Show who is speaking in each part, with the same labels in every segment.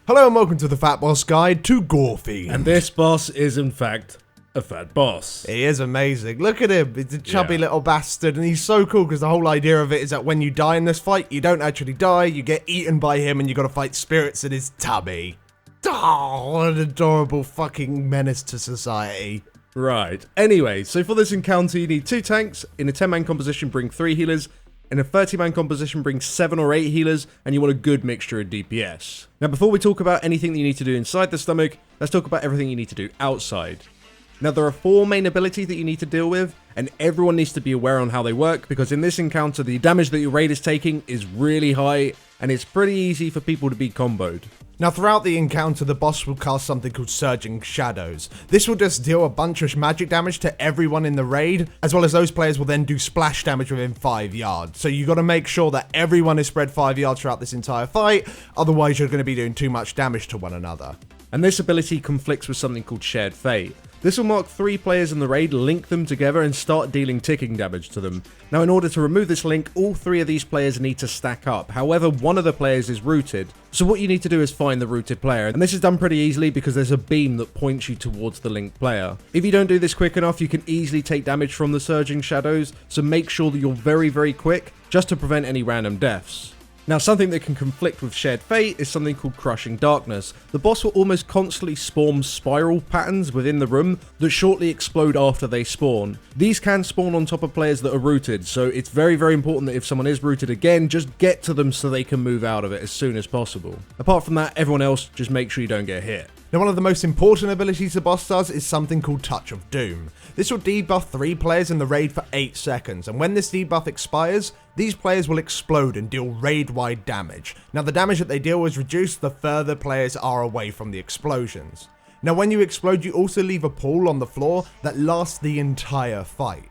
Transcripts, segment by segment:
Speaker 1: Hello and welcome to the Fat Boss Guide to Gorefiend.
Speaker 2: And this boss is in fact a fat boss.
Speaker 1: He is amazing. Look at him. He's a chubby little bastard and he's so cool because the whole idea of it is that when you die in this fight, you don't actually die, you get eaten by him and you got to fight spirits in his tummy. Oh, what an adorable fucking menace to society.
Speaker 2: Right. Anyway, so for this encounter you need 2 tanks. In a 10-man composition bring 3 healers. In a 30-man composition bring 7 or 8 healers, and you want a good mixture of DPS. Now before we talk about anything that you need to do inside the stomach, let's talk about everything you need to do outside. Now there are 4 main abilities that you need to deal with, and everyone needs to be aware on how they work, because in this encounter the damage that your raid is taking is really high, and it's pretty easy for people to be comboed.
Speaker 1: Now throughout the encounter, the boss will cast something called Surging Shadows. This will just deal a bunch of magic damage to everyone in the raid, as well as those players will then do splash damage within 5 yards. So you got to make sure that everyone is spread 5 yards throughout this entire fight, otherwise you're going to be doing too much damage to one another.
Speaker 2: And this ability conflicts with something called Shared Fate. This will mark 3 players in the raid, link them together and start dealing ticking damage to them. Now in order to remove this link, all 3 of these players need to stack up. However, one of the players is rooted. So what you need to do is find the rooted player. And this is done pretty easily because there's a beam that points you towards the linked player. If you don't do this quick enough, you can easily take damage from the Surging Shadows. So make sure that you're very quick just to prevent any random deaths. Now something that can conflict with Shared Fate is something called Crushing Darkness. The boss will almost constantly spawn spiral patterns within the room that shortly explode after they spawn. These can spawn on top of players that are rooted, so it's very important that if someone is rooted again, just get to them so they can move out of it as soon as possible. Apart from that, everyone else, just make sure you don't get hit.
Speaker 1: Now one of the most important abilities the boss does is something called Touch of Doom. This will debuff 3 players in the raid for 8 seconds, and when this debuff expires, these players will explode and deal raid-wide damage. Now the damage that they deal is reduced the further players are away from the explosions. Now when you explode, you also leave a pool on the floor that lasts the entire fight.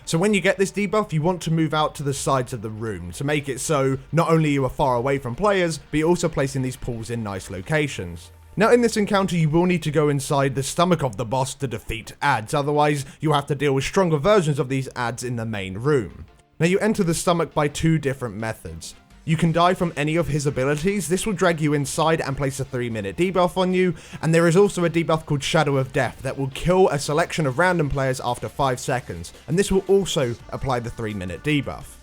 Speaker 1: So when you get this debuff, you want to move out to the sides of the room to make it so not only you are far away from players, but you're also placing these pools in nice locations. Now in this encounter you will need to go inside the stomach of the boss to defeat adds, otherwise you have to deal with stronger versions of these adds in the main room. Now you enter the stomach by 2 different methods. You can die from any of his abilities, this will drag you inside and place a 3-minute debuff on you, and there is also a debuff called Shadow of Death that will kill a selection of random players after 5 seconds, and this will also apply the 3-minute debuff.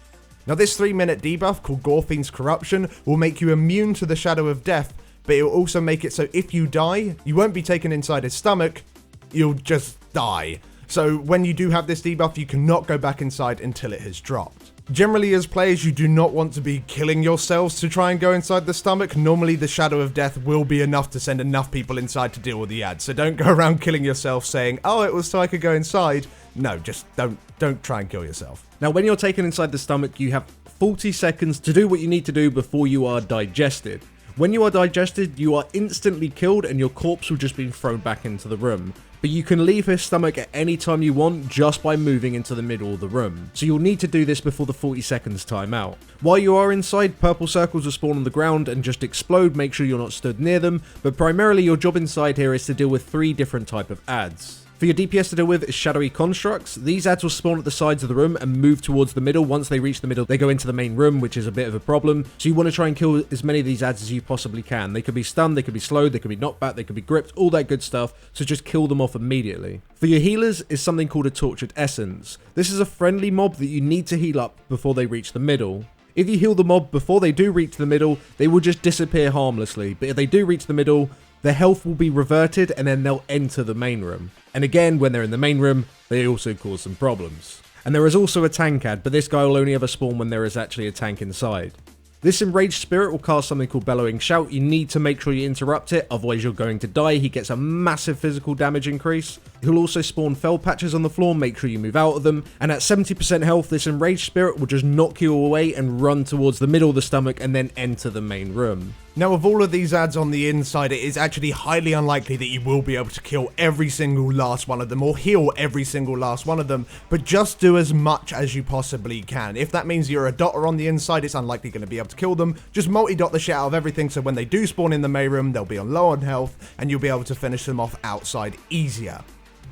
Speaker 1: Now this 3-minute debuff called Gorefiend's Corruption will make you immune to the Shadow of Death, but it will also make it so if you die, you won't be taken inside his stomach, you'll just die. So when you do have this debuff, you cannot go back inside until it has dropped. Generally as players, you do not want to be killing yourselves to try and go inside the stomach. Normally the Shadow of Death will be enough to send enough people inside to deal with the ads. So don't go around killing yourself saying, oh, it was so I could go inside. No, just don't try and kill yourself.
Speaker 2: Now when you're taken inside the stomach, you have 40 seconds to do what you need to do before you are digested. When you are digested, you are instantly killed and your corpse will just be thrown back into the room. But you can leave his stomach at any time you want just by moving into the middle of the room. So you'll need to do this before the 40 seconds time out. While you are inside, purple circles will spawn on the ground and just explode, make sure you're not stood near them. But primarily your job inside here is to deal with 3 different types of adds. For your DPS to deal with is Shadowy Constructs. These adds will spawn at the sides of the room and move towards the middle. Once they reach the middle, they go into the main room, which is a bit of a problem. So you want to try and kill as many of these adds as you possibly can. They could be stunned, they could be slowed, they could be knocked back, they could be gripped, all that good stuff. So just kill them off immediately. For your healers is something called a Tortured Essence. This is a friendly mob that you need to heal up before they reach the middle. If you heal the mob before they do reach the middle, they will just disappear harmlessly. But if they do reach the middle, their health will be reverted and then they'll enter the main room. And again, when they're in the main room, they also cause some problems. And there is also a tank ad, but this guy will only ever spawn when there is actually a tank inside. This Enraged Spirit will cast something called Bellowing Shout. You need to make sure you interrupt it, otherwise you're going to die. He gets a massive physical damage increase. He'll also spawn fell patches on the floor, make sure you move out of them. And at 70% health, this Enraged Spirit will just knock you away and run towards the middle of the stomach and then enter the main room.
Speaker 1: Now with all of these ads on the inside, it is actually highly unlikely that you will be able to kill every single last one of them or heal every single last one of them, but just do as much as you possibly can. If that means you're a dotter on the inside, it's unlikely going to be able to kill them. Just multi-dot the shit out of everything so when they do spawn in the main room, they'll be on low on health and you'll be able to finish them off outside easier.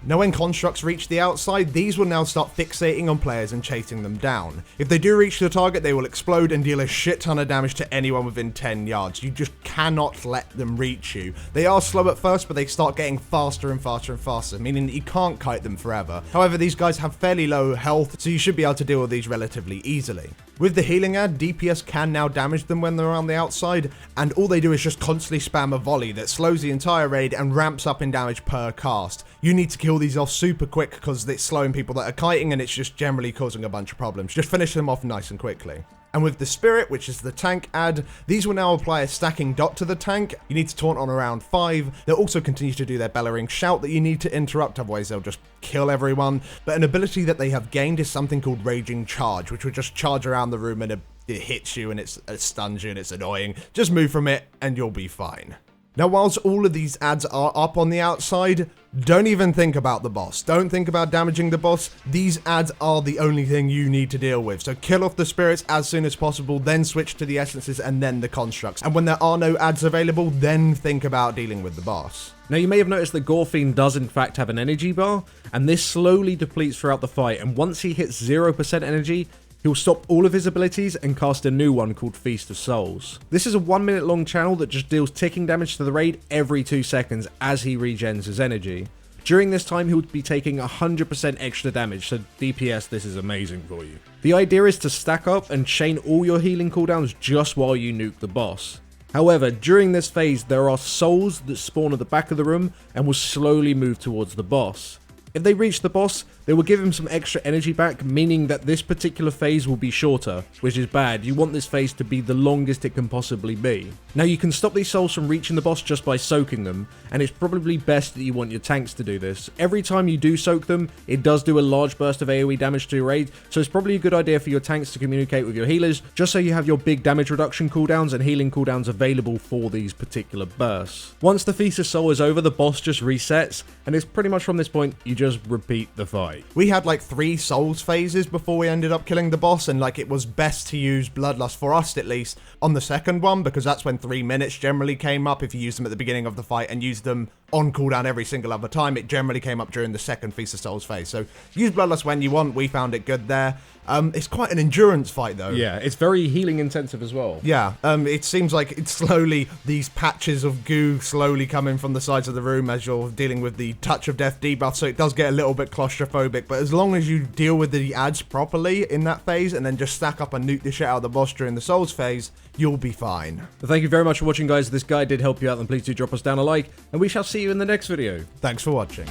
Speaker 1: Now when constructs reach the outside, these will now start fixating on players and chasing them down. If they do reach the target, they will explode and deal a shit ton of damage to anyone within 10 yards. You just cannot let them reach you. They are slow at first, but they start getting faster and faster and faster, meaning that you can't kite them forever. However, these guys have fairly low health, so you should be able to deal with these relatively easily. With the healing ad, DPS can now damage them when they're on the outside, and all they do is just constantly spam a volley that slows the entire raid and ramps up in damage per cast. You need to kill these off super quick because it's slowing people that are kiting and it's just generally causing a bunch of problems. Just finish them off nice and quickly. And with the Spirit, which is the tank ad, these will now apply a stacking dot to the tank. You need to taunt on around 5. They'll also continue to do their bellowing shout that you need to interrupt, otherwise they'll just kill everyone. But an ability that they have gained is something called Raging Charge, which will just charge around the room and it hits you and it stuns you and it's annoying. Just move from it and you'll be fine. Now, whilst all of these ads are up on the outside, don't even think about the boss. Don't think about damaging the boss. These ads are the only thing you need to deal with. So kill off the spirits as soon as possible, then switch to the essences and then the constructs. And when there are no ads available, then think about dealing with the boss.
Speaker 2: Now, you may have noticed that Gorefiend does in fact have an energy bar, and this slowly depletes throughout the fight, and once he hits 0% energy, he'll stop all of his abilities and cast a new one called Feast of Souls. This is a 1 minute long channel that just deals ticking damage to the raid every 2 seconds as he regens his energy. During this time, he'll be taking 100% extra damage, so DPS, this is amazing for you. The idea is to stack up and chain all your healing cooldowns just while you nuke the boss. However, during this phase, there are souls that spawn at the back of the room and will slowly move towards the boss. If they reach the boss, they will give him some extra energy back, meaning that this particular phase will be shorter, which is bad. You want this phase to be the longest it can possibly be. Now, you can stop these souls from reaching the boss just by soaking them, and it's probably best that you want your tanks to do this. Every time you do soak them, it does do a large burst of AoE damage to your raid, so it's probably a good idea for your tanks to communicate with your healers, just so you have your big damage reduction cooldowns and healing cooldowns available for these particular bursts. Once the Feast of Soul is over, the boss just resets, and it's pretty much from this point, you just repeat the fight.
Speaker 1: We had like 3 souls phases before we ended up killing the boss, and like it was best to use Bloodlust, for us at least, on the second one, because that's when 3 minutes generally came up. If you used them at the beginning of the fight and used them on cooldown every single other time, it generally came up during the second Feast of Souls phase. So use Bloodlust when you want. We found it good there. It's quite an endurance fight though.
Speaker 2: Yeah, it's very healing intensive as well.
Speaker 1: Yeah, it seems like it's slowly, these patches of goo slowly coming from the sides of the room as you're dealing with the Touch of Death debuff, so it does get a little bit claustrophobic, but as long as you deal with the ads properly in that phase and then just stack up and nuke the shit out of the boss during the Souls phase, you'll be fine.
Speaker 2: But thank you very much for watching, guys. If this guide did help you out, then please do drop us down a like, and we shall see you in the next video.
Speaker 1: Thanks for watching.